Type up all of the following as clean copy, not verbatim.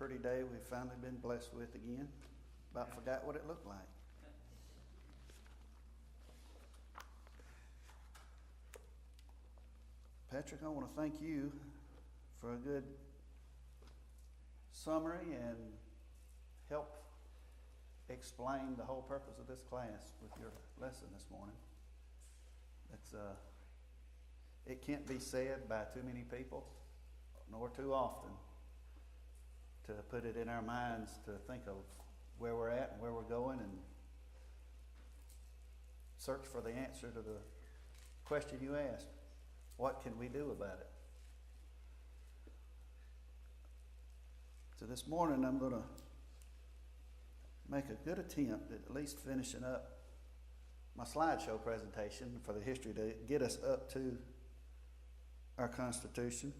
pretty day we've finally been blessed with again. About forgot what it looked like. Patrick, I want to thank you for a good summary and help explain the whole purpose of this class with your lesson this morning. It can't be said by too many people, nor too often, to put it in our minds to think of where we're at and where we're going and search for the answer to the question you asked. What can we do about it? So this morning I'm going to make a good attempt at least finishing up my slideshow presentation for the history to get us up to our Constitution.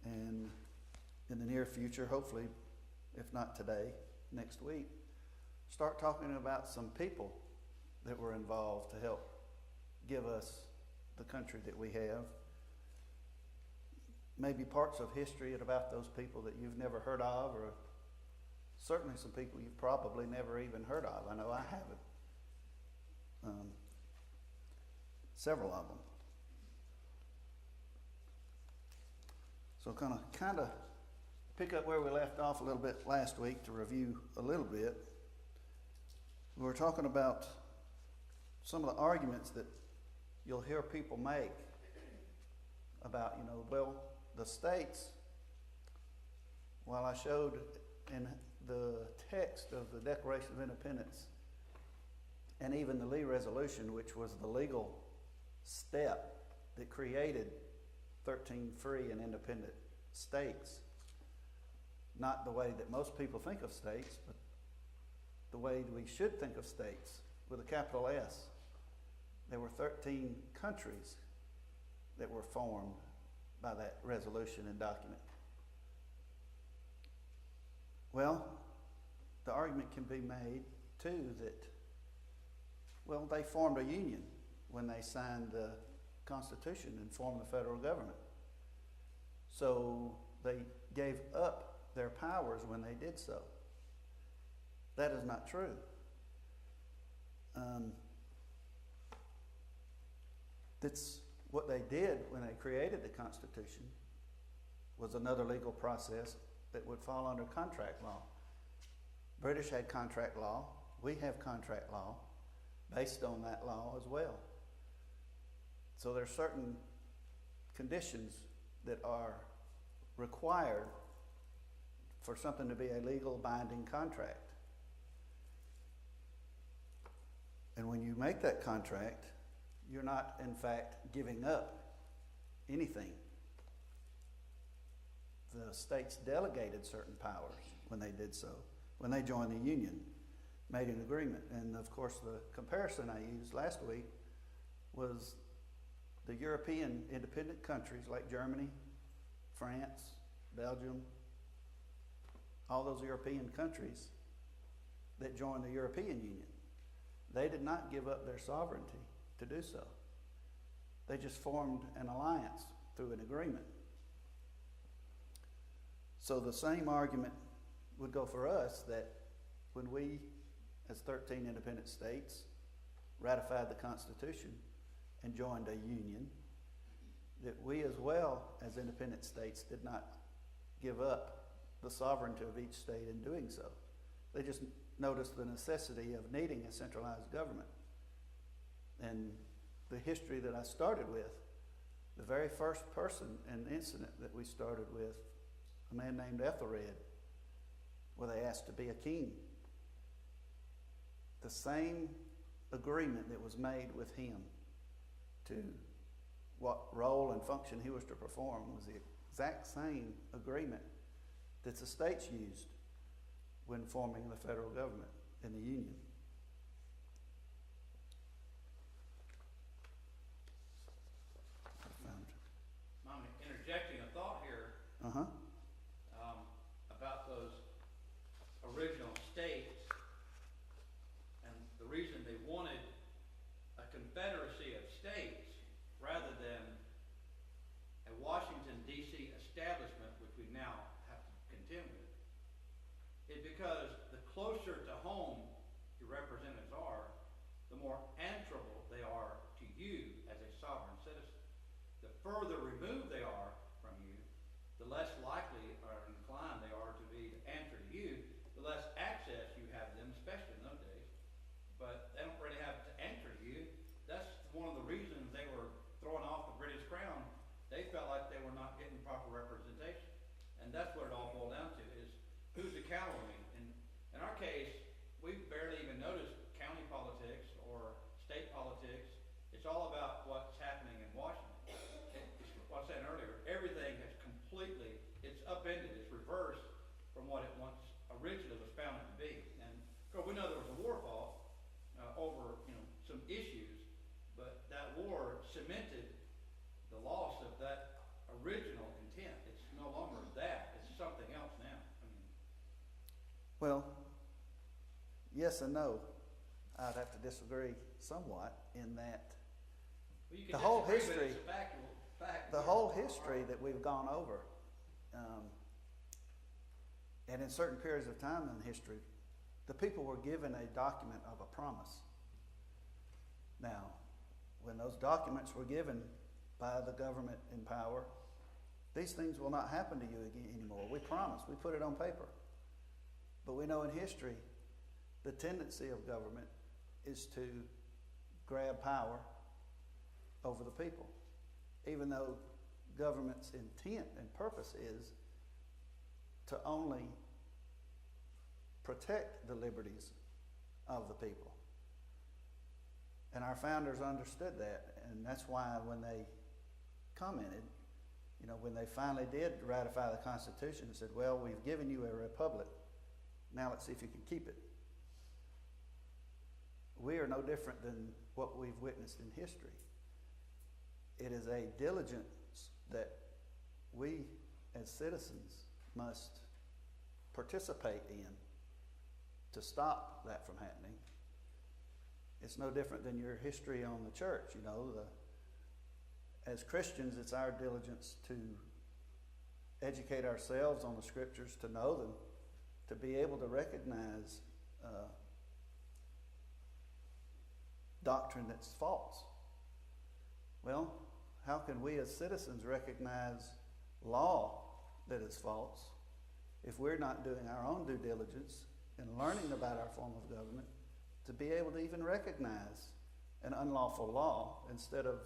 And in the near future, hopefully, if not today, next week, start talking about some people that were involved to help give us the country that we have. Maybe parts of history about those people that you've never heard of, or certainly some people you've probably never even heard of. I know I haven't. Several of them. So kind of pick up where we left off a little bit last week to review a little bit. We were talking about some of the arguments that you'll hear people make about, the states, while I showed in the text of the Declaration of Independence and even the Lee Resolution, which was the legal step that created 13 free and independent states, not the way that most people think of states, but the way we should think of states with a capital S. There were 13 countries that were formed by that resolution and document. Well, the argument can be made too that, they formed a union when they signed the Constitution and formed the federal government. So they gave up their powers when they did so. That is not true. That's what they did when they created the Constitution, was another legal process that would fall under contract law. British had contract law. We have contract law based on that law as well. So there are certain conditions that are required for something to be a legal binding contract. And when you make that contract, you're not, in fact, giving up anything. The states delegated certain powers when they did so, when they joined the Union, made an agreement. And of course, the comparison I used last week was the European independent countries like Germany, France, Belgium, all those European countries that joined the European Union. They did not give up their sovereignty to do so. They just formed an alliance through an agreement. So the same argument would go for us that when we, as 13 independent states, ratified the Constitution and joined a union, that we as well as independent states did not give up the sovereignty of each state in doing so. They just noticed the necessity of needing a centralized government. And the history that I started with, the very first person and incident that we started with, a man named Ethelred, where they asked to be a king. The same agreement that was made with him to what role and function he was to perform was the exact same agreement that the states used when forming the federal government in the Union. I'm interjecting a thought here about those original states and the reason they wanted a confederacy of states rather than a Washington, D.C. establishment, which we now have is because the closer to home your representatives are, the more answerable they are to you as a sovereign citizen. The further removed they are from you, the less likely or inclined they are to be to answer to you, the less access you have to them, especially in those days. But they don't really have to answer to you. That's one of the reasons they were throwing off the British crown. They felt like they were not getting proper representation. And that's what it all boiled down to, is who's accountable to me. And in our case, we barely even noticed county politics or state politics. It's all about what's happening in Washington. It's what I was saying earlier, everything has completely, it's upended, it's reversed from what it once originally was founded to be. And of course, we know there was a war fought over some issues, but that war cemented the loss of that original intent. It's no longer that, it's something else now. Well, yes and no. I'd have to disagree somewhat in that Well, you can the whole disagree, but history, it's a fact. the whole history that we've gone over, and in certain periods of time in history, the people were given a document of a promise. Now, when those documents were given by the government in power, these things will not happen to you again anymore. We promise. We put it on paper. But we know in history, the tendency of government is to grab power over the people, even though government's intent and purpose is to only protect the liberties of the people. And our founders understood that, and that's why when they commented, when they finally did ratify the Constitution and said, well, we've given you a republic, now let's see if you can keep it. We are no different than what we've witnessed in history. It is a diligence that we as citizens must participate in to stop that from happening. It's no different than your history on the church. As Christians, it's our diligence to educate ourselves on the scriptures, to know them, to be able to recognize doctrine that's false. Well, how can we as citizens recognize law that is false if we're not doing our own due diligence in learning about our form of government to be able to even recognize an unlawful law instead of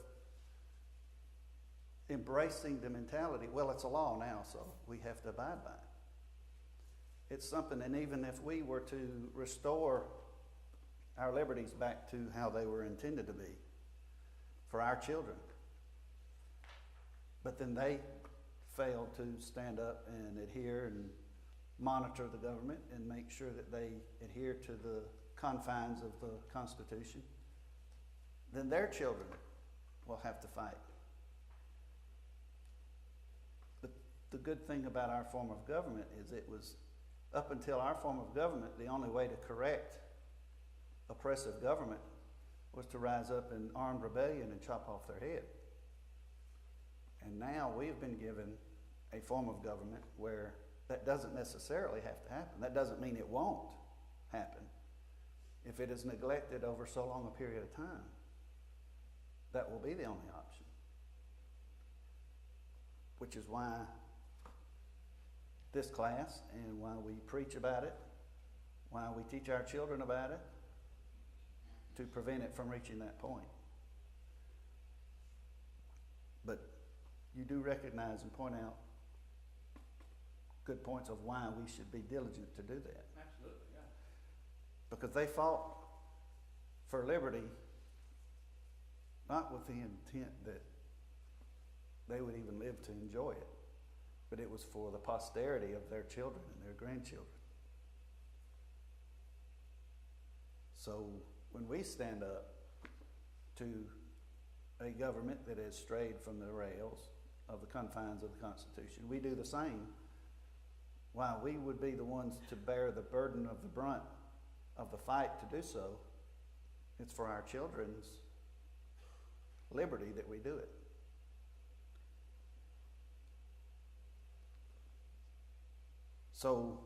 embracing the mentality, well, it's a law now, so we have to abide by it. It's something, and even if we were to restore our liberties back to how they were intended to be for our children, but then they failed to stand up and adhere and monitor the government and make sure that they adhere to the confines of the Constitution, then their children will have to fight. But the good thing about our form of government is it was, up until our form of government, the only way to correct oppressive government was to rise up in armed rebellion and chop off their head. And now we've been given a form of government where that doesn't necessarily have to happen. That doesn't mean it won't happen. If it is neglected over so long a period of time, that will be the only option. Which is why this class and why we preach about it, why we teach our children about it, to prevent it from reaching that point. But you do recognize and point out good points of why we should be diligent to do that. Absolutely, yeah. Because they fought for liberty not with the intent that they would even live to enjoy it, but it was for the posterity of their children and their grandchildren. So when we stand up to a government that has strayed from the rails of the confines of the Constitution, we do the same. While we would be the ones to bear the burden of the brunt of the fight to do so, it's for our children's liberty that we do it. So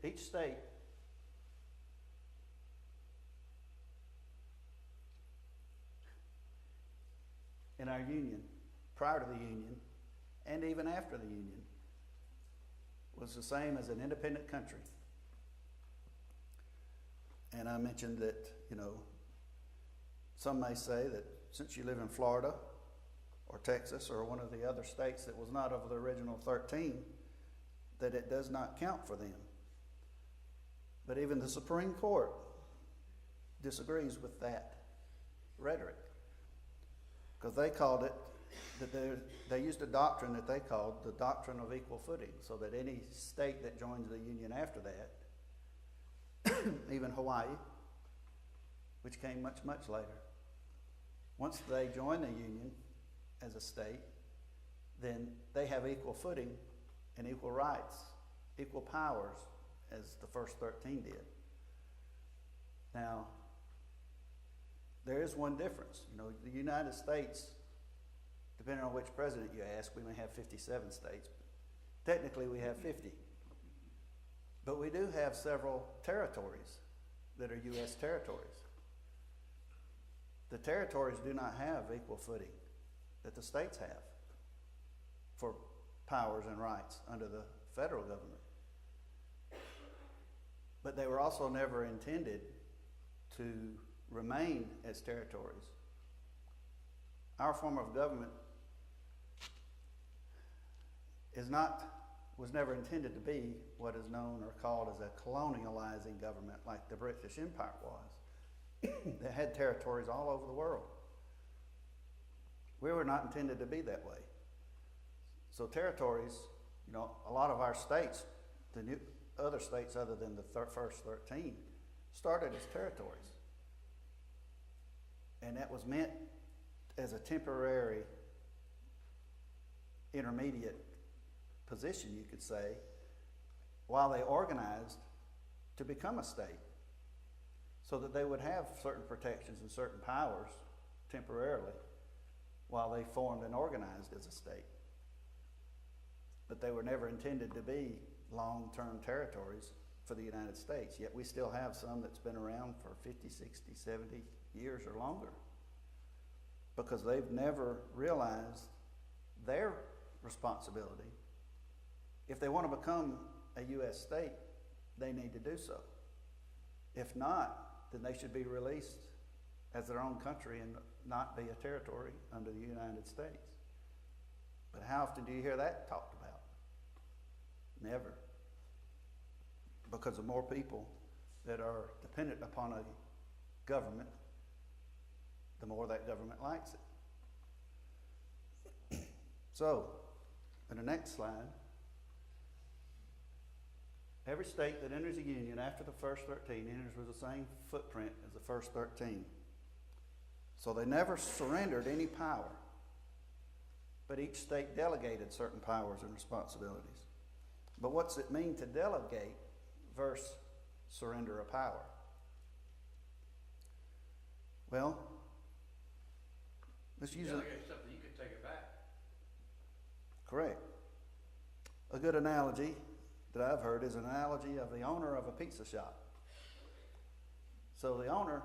each state in our union, prior to the union, and even after the union, was the same as an independent country. And I mentioned that, some may say that since you live in Florida or Texas or one of the other states that was not of the original 13, that it does not count for them. But even the Supreme Court disagrees with that rhetoric, because they called it, they used a doctrine that they called the doctrine of equal footing, so that any state that joins the union after that, even Hawaii, which came much, much later, once they join the union as a state, then they have equal footing and equal rights, equal powers as the first 13 did. Now, there is one difference. The United States, depending on which president you ask, we may have 57 states. Technically, we have 50. But we do have several territories that are U.S. territories. The territories do not have equal footing that the states have for powers and rights under the federal government. But they were also never intended to remain as territories. Our form of government was never intended to be what is known or called as a colonializing government like the British Empire was. They had territories all over the world. We were not intended to be that way. So territories, a lot of our states, other states other than the first 13, started as territories. And that was meant as a temporary intermediate position, you could say, while they organized to become a state, so that they would have certain protections and certain powers temporarily while they formed and organized as a state. But they were never intended to be long-term territories for the United States, yet we still have some that's been around for 50, 60, 70 years or longer, because they've never realized their responsibility. If they want to become a U.S. state, they need to do so. If not, then they should be released as their own country and not be a territory under the United States. But how often do you hear that talked about? Never. Because the more people that are dependent upon a government, the more that government likes it. So, in the next slide, every state that enters a union after the first 13 enters with the same footprint as the first 13. So they never surrendered any power, but each state delegated certain powers and responsibilities. But what's it mean to delegate versus surrender of power? Well, let's use delegate something, you can take it back. Correct. A good analogy that I've heard is an analogy of the owner of a pizza shop. So the owner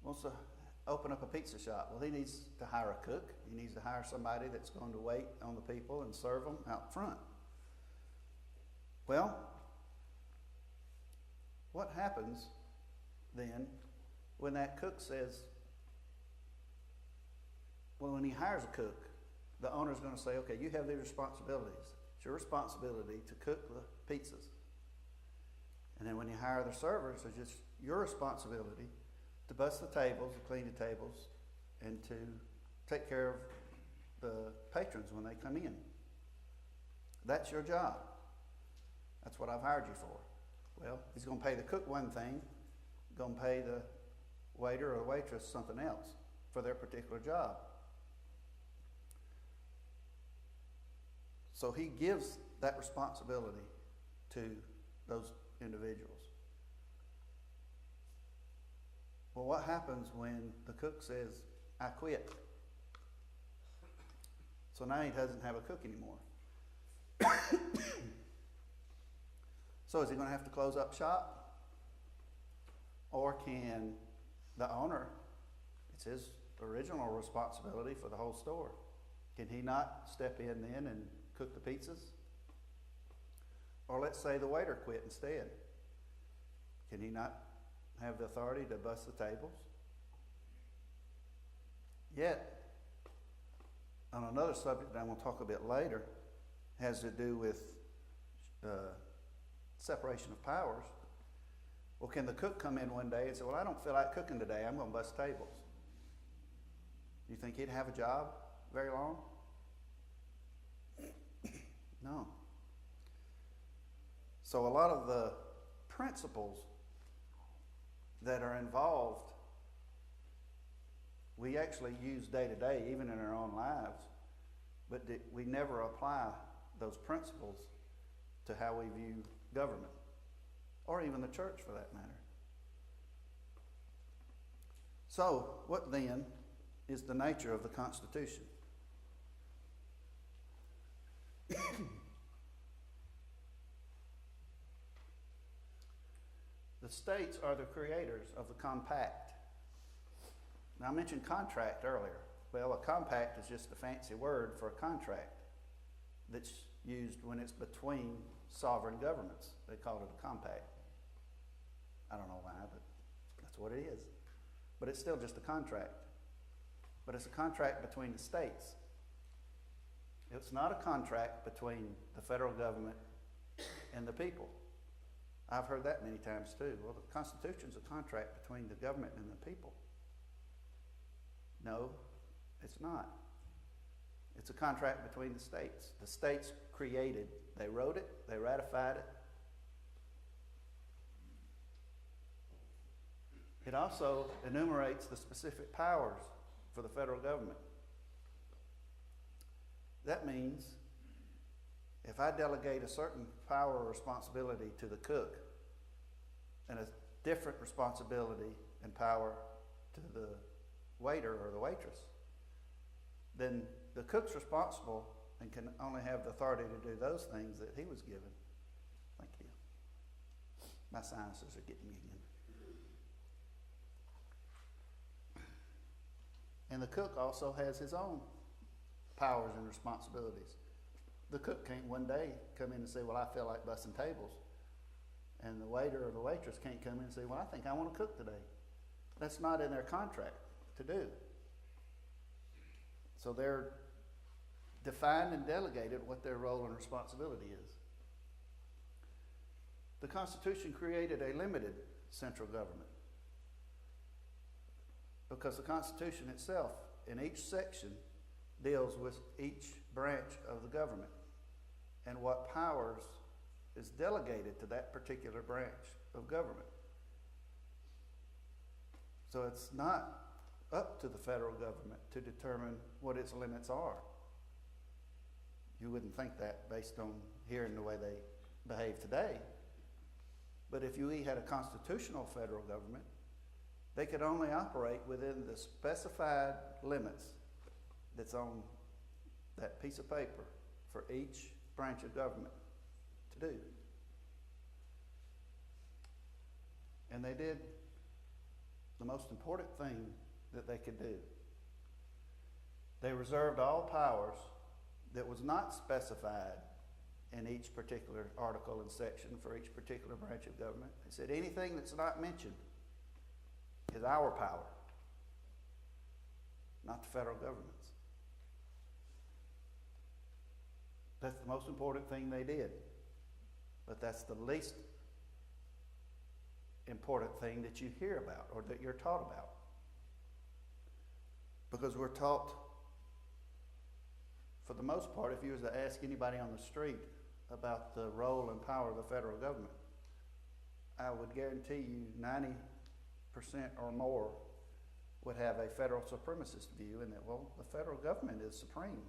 wants to open up a pizza shop. Well, he needs to hire a cook. He needs to hire somebody that's going to wait on the people and serve them out front. Well, what happens then when that cook says, well, when he hires a cook, the owner's going to say, okay, you have these responsibilities. It's your responsibility to cook the pizzas. And then when you hire the servers, it's just your responsibility to bust the tables, to clean the tables, and to take care of the patrons when they come in. That's your job. That's what I've hired you for. Well, he's going to pay the cook one thing, going to pay the waiter or the waitress something else for their particular job. So he gives that responsibility to those individuals. Well, what happens when the cook says, I quit? So now he doesn't have a cook anymore. So is he going to have to close up shop? Or can the owner, it's his original responsibility for the whole store, can he not step in then and cook the pizzas? Or let's say the waiter quit instead. Can he not have the authority to bus the tables? Yet, on another subject that I'm going to talk a bit later, has to do with separation of powers. Well, can the cook come in one day and say, well, I don't feel like cooking today, I'm going to bust tables? Do you think he'd have a job very long? No. So a lot of the principles that are involved, we actually use day to day, even in our own lives, but we never apply those principles to how we view government, or even the church for that matter. So, what then is the nature of the Constitution? The states are the creators of the compact. Now, I mentioned contract earlier. Well, a compact is just a fancy word for a contract that's used when it's between sovereign governments. They call it a compact. I don't know why, but that's what it is. But it's still just a contract. But it's a contract between the states. It's not a contract between the federal government and the people. I've heard that many times too. Well, the Constitution's a contract between the government and the people. No, it's not. It's a contract between the states. The states created, they wrote it, they ratified it. It also enumerates the specific powers for the federal government. That means if I delegate a certain power or responsibility to the cook and a different responsibility and power to the waiter or the waitress, then the cook's responsible and can only have the authority to do those things that he was given. Thank you. My sinuses are getting me again. And the cook also has his own powers and responsibilities. The cook can't one day come in and say, well, I feel like busting tables. And the waiter or the waitress can't come in and say, well, I think I want to cook today. That's not in their contract to do. So they're defined and delegated what their role and responsibility is. The Constitution created a limited central government because the Constitution itself, in each section, deals with each branch of the government and what powers is delegated to that particular branch of government. So it's not up to the federal government to determine what its limits are. You wouldn't think that based on hearing the way they behave today. But if you had a constitutional federal government, they could only operate within the specified limits that's on that piece of paper for each branch of government to do. And they did the most important thing that they could do. They reserved all powers that was not specified in each particular article and section for each particular branch of government. They said anything that's not mentioned is our power, not the federal government's. That's the most important thing they did. But that's the least important thing that you hear about or that you're taught about. Because we're taught, for the most part, if you was to ask anybody on the street about the role and power of the federal government, I would guarantee you 90% or more would have a federal supremacist view in that, well, the federal government is supreme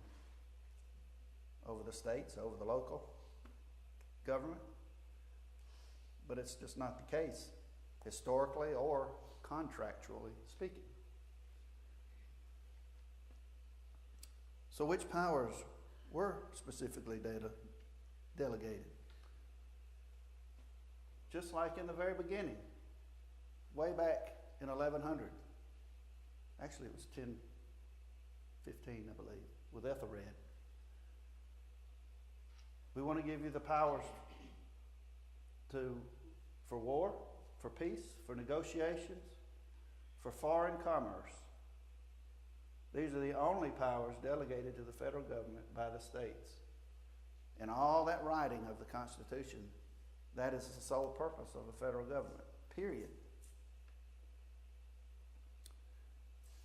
over the states, over the local government. But it's just not the case, historically or contractually speaking. So which powers were specifically delegated? just like in the very beginning, way back in 1100. Actually, it was 1015, I believe, with Ethelred. We want to give you the powers for war, for peace, for negotiations, for foreign commerce. These are the only powers delegated to the federal government by the states. And all that writing of the Constitution, that is the sole purpose of the federal government, period.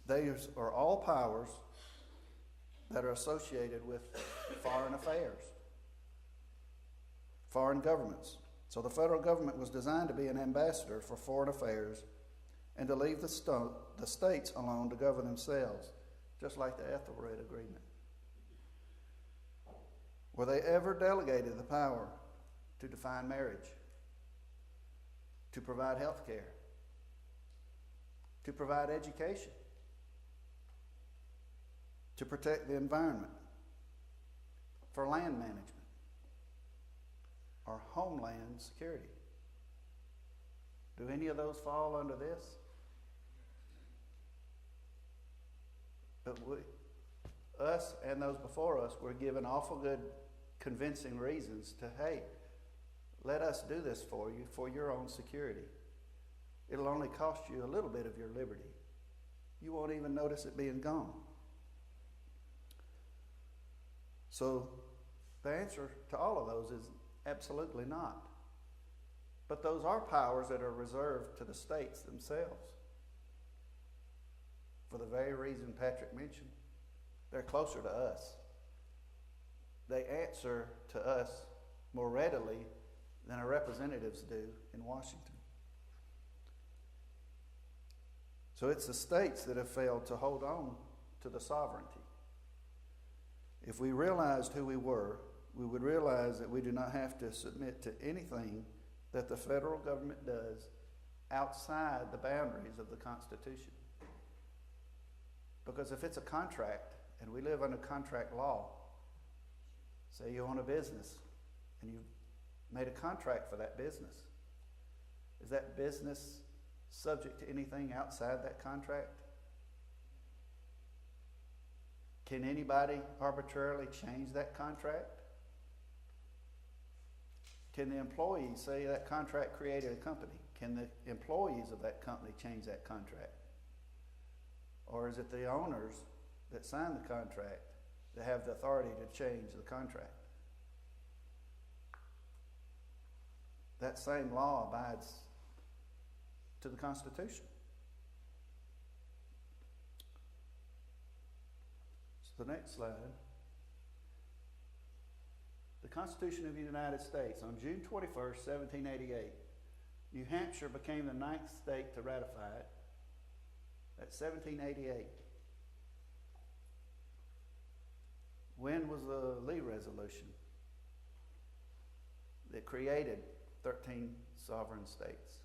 These are all powers that are associated with foreign affairs, foreign governments. So the federal government was designed to be an ambassador for foreign affairs and to leave the states alone to govern themselves, just like the Ethelred Agreement. Were they ever delegated the power to define marriage, to provide health care, to provide education, to protect the environment, for land management, or homeland security? Do any of those fall under this? But us and those before us were given awful good convincing reasons to, hey, let us do this for you for your own security. It'll only cost you a little bit of your liberty. You won't even notice it being gone. So the answer to all of those is absolutely not. But those are powers that are reserved to the states themselves. For the very reason Patrick mentioned, they're closer to us. They answer to us more readily than our representatives do in Washington. So it's the states that have failed to hold on to the sovereignty. If we realized who we were, we would realize that we do not have to submit to anything that the federal government does outside the boundaries of the Constitution. Because if it's a contract, and we live under contract law, say you own a business, and you've made a contract for that business, is that business subject to anything outside that contract? Can anybody arbitrarily change that contract? Can the employees say that contract created a company? Can the employees of that company change that contract? Or is it the owners that sign the contract that have the authority to change the contract? That same law abides to the Constitution. So the next slide. The Constitution of the United States, on June 21st, 1788, New Hampshire became the 9th state to ratify it. That's 1788. When was the Lee Resolution that created 13 sovereign states?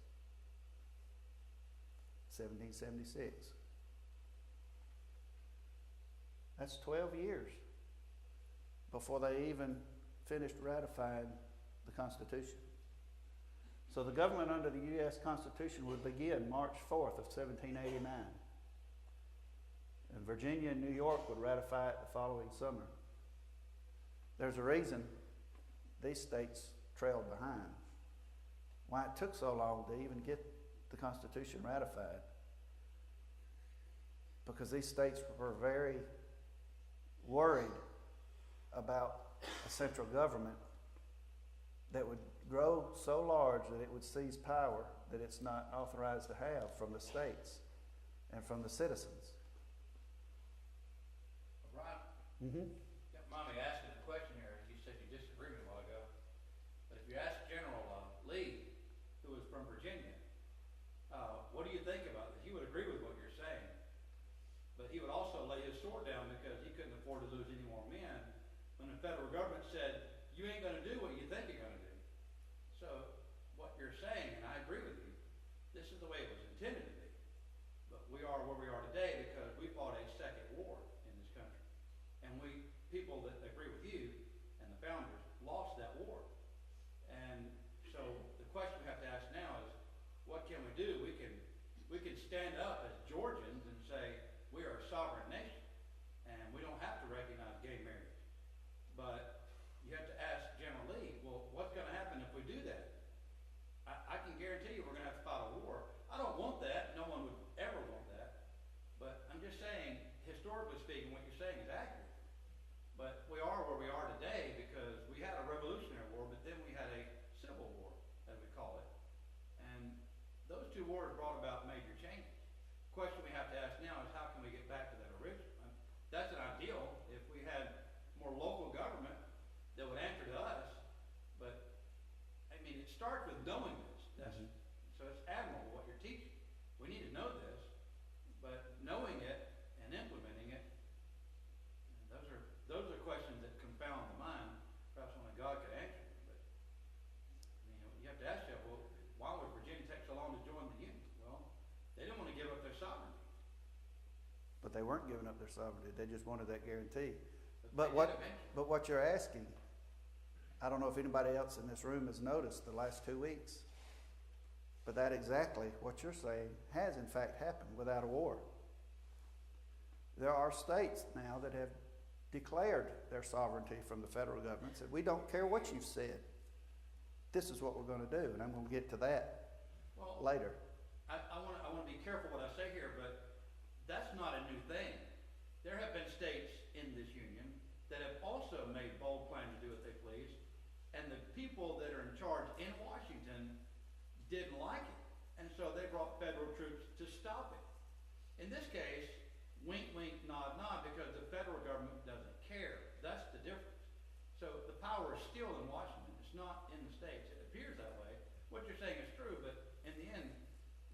1776. That's 12 years before they even finished ratifying the Constitution. So the government under the U.S. Constitution would begin March 4th of 1789. And Virginia and New York would ratify it the following summer. There's a reason these states trailed behind. Why it took so long to even get the Constitution ratified. Because these states were very worried about a central government that would grow so large that it would seize power that it's not authorized to have from the states and from the citizens. Ron, Mm-hmm. don't mind me asking a question here. You said you disagreed with me a while ago. But if you ask General Lee, who was from Virginia, what do you think about this? He would agree with what you're saying. But he would also lay his sword down because he couldn't afford to lose any more men when the federal government said, you ain't going to do what you think you're going to do. So what you're saying, and I agree with you, this is the way it was intended to be. But we are where we are today because we fought a second war in this country. And we, people that agree with you and the founders, lost that war. And so the question we have to ask you're saying is accurate. But we are where we are today because we had a Revolutionary War, but then we had a Civil War, as we call it. And those two wars brought about major changes. The question we have to ask now is how can we get back to that original? That's an ideal if we had more local government that would answer to us. But, I mean, it starts with knowing this. So it's admirable what you're teaching. We need to know this, but knowing it and implementing it, those are questions that confound the mind. Perhaps only God could answer them. But you have to ask yourself, well, why would Virginia take so long to join the Union? Well, they didn't want to give up their sovereignty. But they weren't giving up their sovereignty. They just wanted that guarantee. But what you're asking, I don't know if anybody else in this room has noticed the last 2 weeks, but that exactly what you're saying has in fact happened without a war. There are states now that have declared their sovereignty from the federal government, said, we don't care what you've said. This is what we're going to do, and I'm going to get to that later. I want to be careful what I say here, but that's not a new thing. There have been states in this union that have also made bold plans to do what they please, and the people that are in charge in Washington didn't like it, and so they brought federal troops to stop it. In this case, wink, wink, nod, nod, because the federal government doesn't care. That's the difference. So the power is still in Washington. It's not in the states. It appears that way. What you're saying is true, but in the end,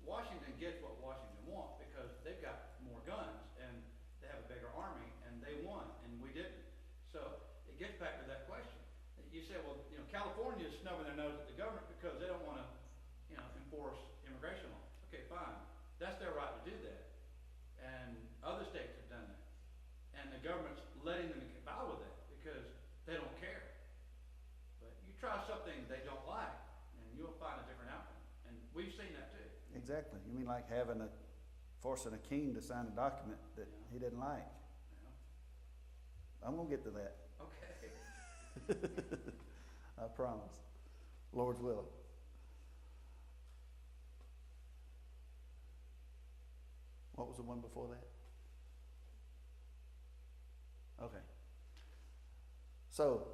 Washington gets what Washington wants because they've got more guns and they have a bigger army and they won and we didn't. So it gets back to that question. You say, well, California is snubbing their nose at the government because they don't want to, enforce immigration law. Okay, fine. That's their right to do that. And other states have done that. And the government's letting them get by with that because they don't care. But you try something they don't like, and you'll find a different outcome. And we've seen that too. Exactly. You mean like forcing a king to sign a document that he didn't like? I'm going to get to that. Okay. I promise. Lord's willing. What was the one before that? Okay. So,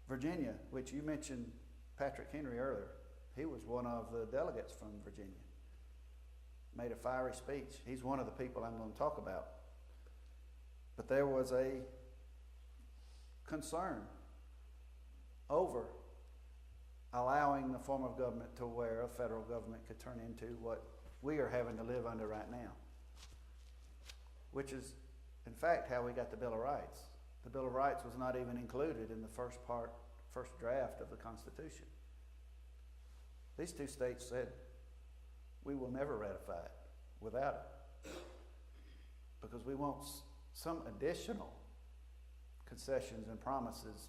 Virginia, which you mentioned Patrick Henry earlier, he was one of the delegates from Virginia. Made a fiery speech. He's one of the people I'm going to talk about. But there was a concern over allowing the form of government to where a federal government could turn into what we are having to live under right now, which is, in fact, how we got the Bill of Rights. The Bill of Rights was not even included in the first draft of the Constitution. These two states said, we will never ratify it without it because we want some additional concessions and promises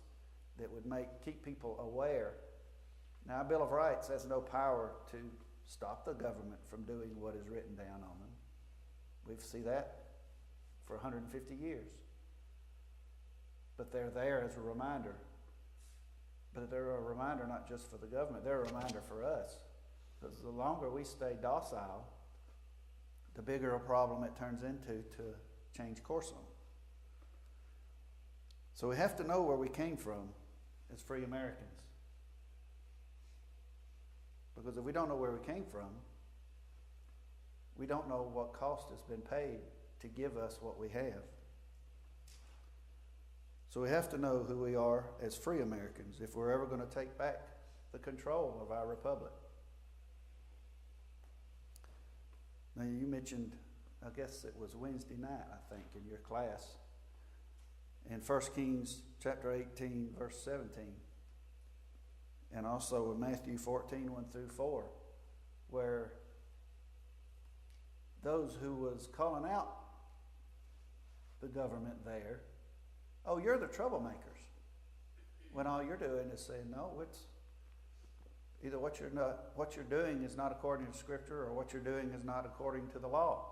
that would keep people aware. Now, a Bill of Rights has no power to stop the government from doing what is written down on them. We've seen that for 150 years. But they're there as a reminder. But they're a reminder not just for the government, they're a reminder for us. Because the longer we stay docile, the bigger a problem it turns into to change course on. So we have to know where we came from as free Americans. Because if we don't know where we came from, we don't know what cost has been paid to give us what we have. So we have to know who we are as free Americans if we're ever going to take back the control of our republic. Now you mentioned, I guess it was Wednesday night, I think, in your class, in 1 Kings chapter 18, verse 17. And also in Matthew 14, 1 through 4, where those who was calling out the government there, oh, you're the troublemakers. When all you're doing is saying, no, it's either what you're doing is not according to Scripture or what you're doing is not according to the law.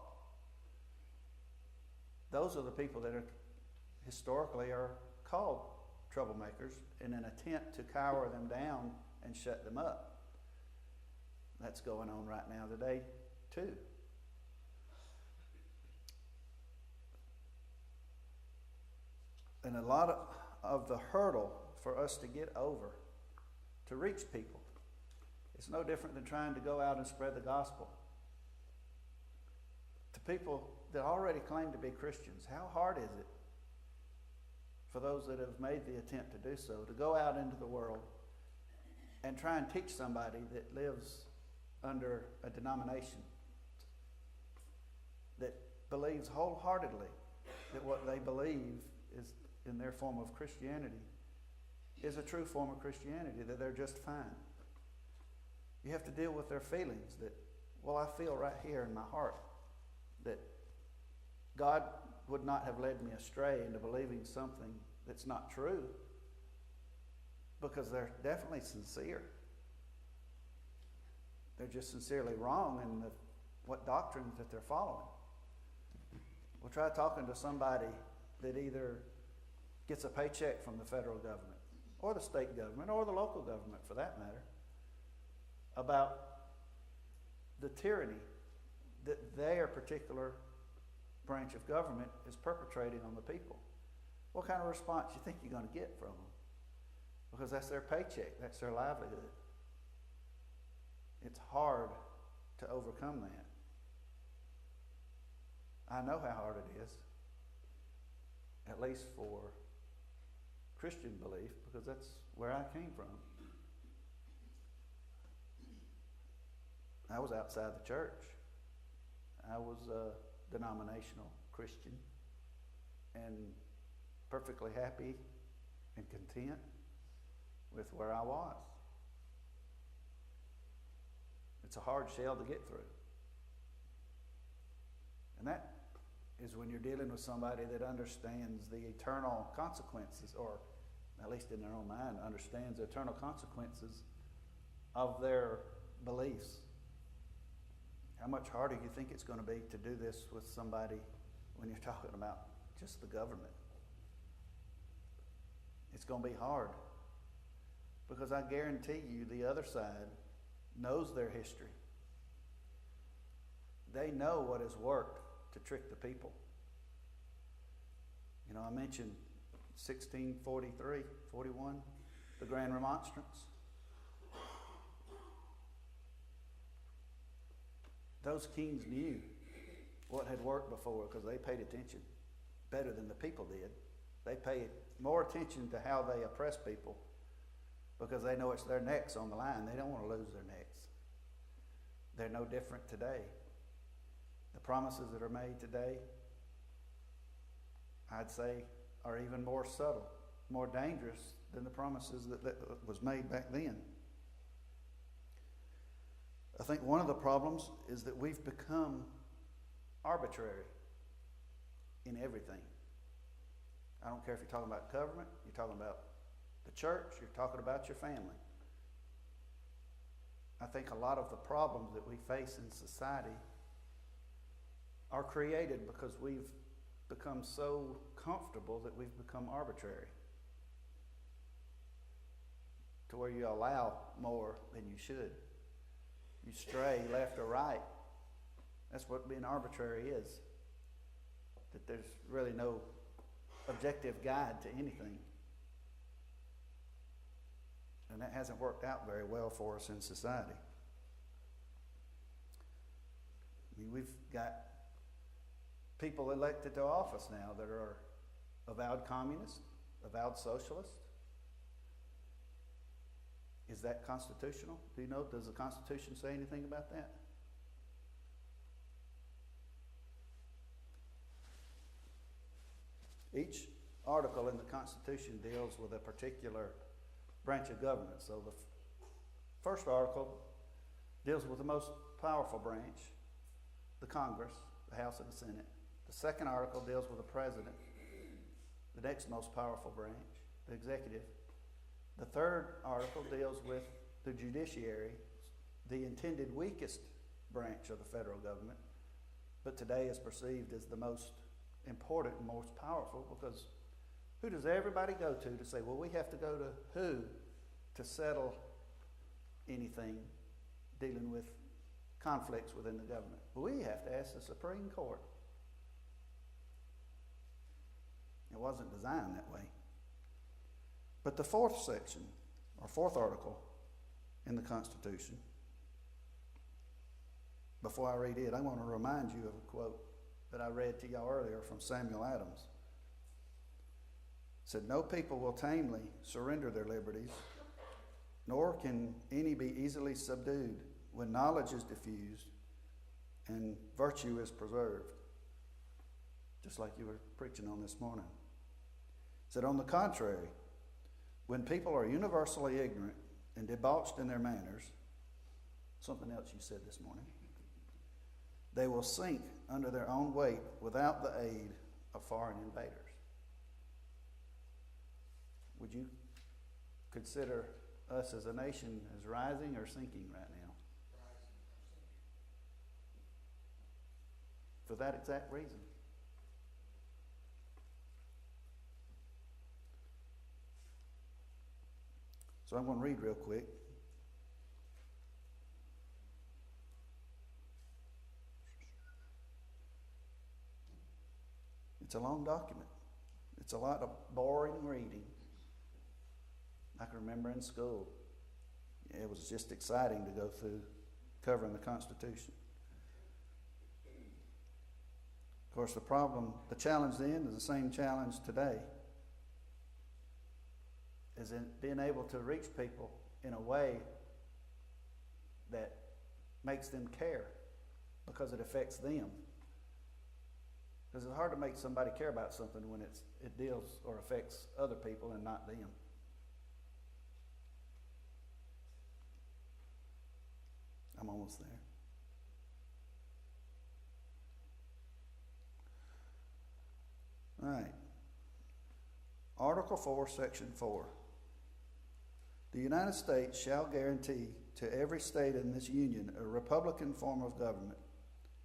Those are the people that are historically are called troublemakers in an attempt to cower them down and shut them up. That's going on right now today, too. And a lot of the hurdle for us to get over, to reach people, it's no different than trying to go out and spread the gospel to people that already claim to be Christians. How hard is it for those that have made the attempt to do so, to go out into the world and try and teach somebody that lives under a denomination that believes wholeheartedly that what they believe is in their form of Christianity is a true form of Christianity, that they're just fine. You have to deal with their feelings that, well, I feel right here in my heart that God would not have led me astray into believing something that's not true, because they're definitely sincere. They're just sincerely wrong in what doctrines that they're following. Well, try talking to somebody that either gets a paycheck from the federal government or the state government or the local government, for that matter, about the tyranny that their particular branch of government is perpetrating on the people. What kind of response do you think you're going to get from them? Because that's their paycheck, that's their livelihood. It's hard to overcome that. I know how hard it is, at least for Christian belief, because that's where I came from. I was outside the church. I was a denominational Christian and perfectly happy and content with where I was. It's a hard shell to get through. And that is when you're dealing with somebody that understands the eternal consequences, or at least in their own mind, understands the eternal consequences of their beliefs. How much harder do you think it's going to be to do this with somebody when you're talking about just the government? It's going to be hard, because I guarantee you the other side knows their history. They know what has worked to trick the people. You know, I mentioned 1643, 41, the Grand Remonstrance. Those kings knew what had worked before because they paid attention better than the people did. They paid more attention to how they oppress people because they know it's their necks on the line. They don't want to lose their necks. They're no different today. The promises that are made today, I'd say, are even more subtle, more dangerous than the promises that was made back then. I think one of the problems is that we've become arbitrary in everything. I don't care if you're talking about government, you're talking about the church, you're talking about your family. I think a lot of the problems that we face in society are created because we've become so comfortable that we've become arbitrary, to where you allow more than you should. You stray left or right. That's what being arbitrary is. That there's really no objective guide to anything. And that hasn't worked out very well for us in society. I mean, we've got people elected to office now that are avowed communists, avowed socialists. Is that constitutional? Do you know, does the Constitution say anything about that? Each article in the Constitution deals with a particular branch of government. So the first article deals with the most powerful branch, the Congress, the House and the Senate. The second article deals with the President, the next most powerful branch, the executive. The third article deals with the judiciary, the intended weakest branch of the federal government, but today is perceived as the most important and most powerful, because who does everybody go to say, well, we have to go to who to settle anything dealing with conflicts within the government? Well, we have to ask the Supreme Court. It wasn't designed that way. But the fourth section, or fourth article in the Constitution, before I read it, I want to remind you of a quote that I read to y'all earlier from Samuel Adams. It said, "No people will tamely surrender their liberties, nor can any be easily subdued when knowledge is diffused and virtue is preserved." Just like you were preaching on this morning. It said, "On the contrary, when people are universally ignorant and debauched in their manners," something else you said this morning, "they will sink under their own weight without the aid of foreign invaders." Would you consider us as a nation as rising or sinking right now? Rising. For that exact reason. So I'm going to read real quick. It's a long document. It's a lot of boring reading. I can remember in school, it was just exciting to go through covering the Constitution. Of course, the challenge then is the same challenge today, is in being able to reach people in a way that makes them care because it affects them. Because it's hard to make somebody care about something when it deals or affects other people and not them. I'm almost there. All right. Article 4, Section 4. The United States shall guarantee to every state in this union a republican form of government,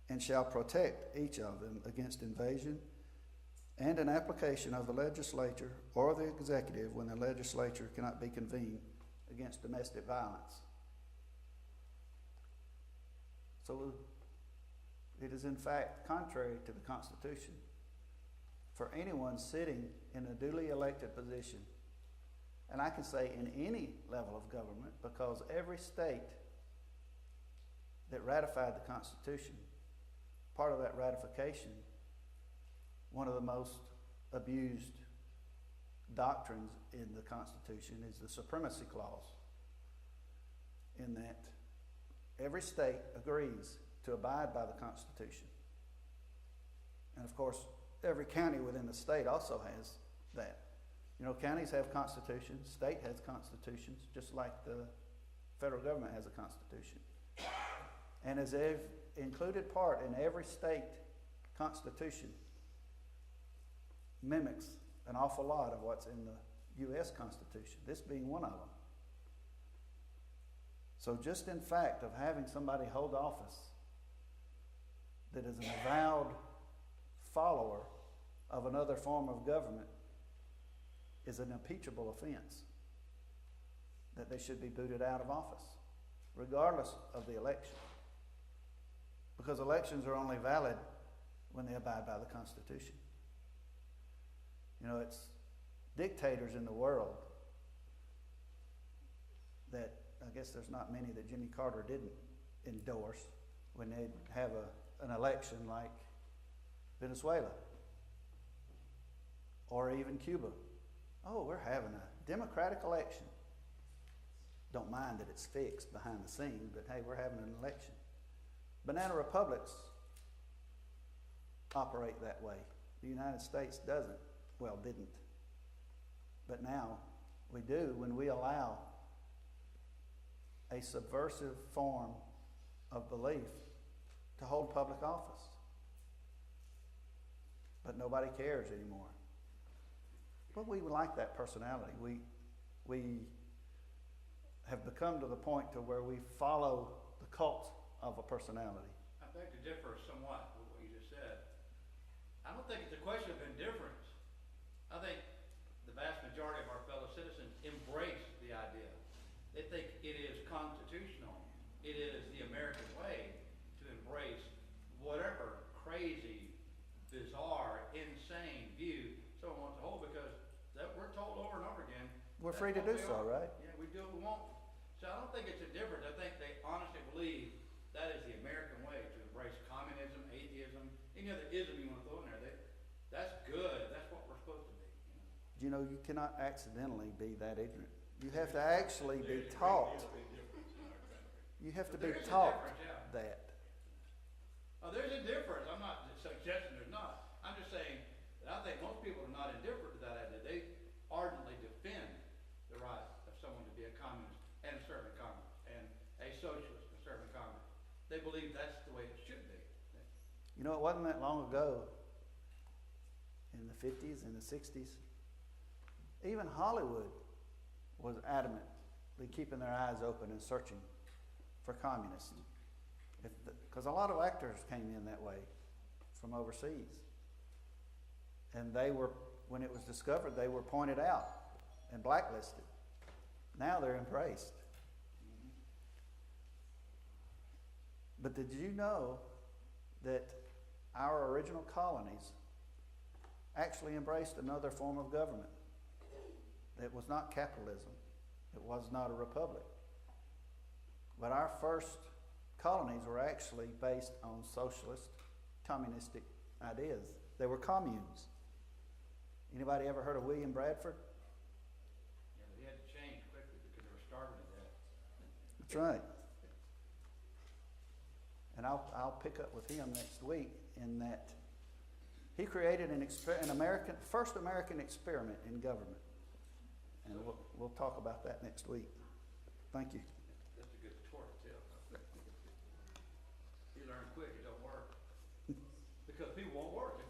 and shall protect each of them against invasion and an application of the legislature or the executive when the legislature cannot be convened against domestic violence. So it is in fact contrary to the Constitution for anyone sitting in a duly elected position, and I can say in any level of government, because every state that ratified the Constitution, part of that ratification, one of the most abused doctrines in the Constitution is the Supremacy Clause, in that every state agrees to abide by the Constitution. And of course, every county within the state also has that. You know, counties have constitutions, state has constitutions, just like the federal government has a constitution. And as they've included part in every state constitution mimics an awful lot of what's in the U.S. Constitution, this being one of them. So just in fact of having somebody hold office that is an avowed follower of another form of government is an impeachable offense, that they should be booted out of office, regardless of the election. Because elections are only valid when they abide by the Constitution. You know, it's dictators in the world that, I guess there's not many that Jimmy Carter didn't endorse when they'd have an election, like Venezuela or even Cuba. Oh, we're having a democratic election. Don't mind that it's fixed behind the scenes, but hey, we're having an election. Banana republics operate that way. The United States doesn't. Well, didn't. But now we do when we allow a subversive form of belief to hold public office. But nobody cares anymore. But we like that personality. We have become to the point to where we follow the cult of a personality. I beg to differ somewhat with what you just said. I don't think it's a question of indifference. I think the vast majority of our fellow citizens embrace the idea. They think it is constitutional. It is the American way to embrace whatever crazy, bizarre, insane view someone wants to we're That's free to what do they so, are. right? Yeah, we do what we want. So I don't think it's a difference. I think they honestly believe that is the American way to embrace communism, atheism, any other ism you want to throw in there. That's good. That's what we're supposed to be. You know? You cannot accidentally be that ignorant. You have to actually be taught. You have to be There is a taught difference, yeah. that. Oh, there's a difference. I'm not suggesting there's not. I'm just saying that I think most people are not indifferent to that idea. They ardently defend the right of someone to be a communist and serve in Congress, and a socialist and serve in Congress. They believe that's the way it should be. You know, it wasn't that long ago, in the 50s and the 60s, even Hollywood was adamantly keeping their eyes open and searching for communists. Because a lot of actors came in that way from overseas. And they were, when it was discovered, they were pointed out and blacklisted. Now they're embraced. But did you know that our original colonies actually embraced another form of government? It was not capitalism. It was not a republic. But our first colonies were actually based on socialist, communistic ideas. They were communes. Anybody ever heard of William Bradford? Yeah, but he had to change quickly because they were starving to death. That's right. And I'll pick up with him next week in that he created an first American experiment in government. And we'll talk about that next week. Thank you. That's a good story to tell. You learn quick, it don't work. Because people won't work.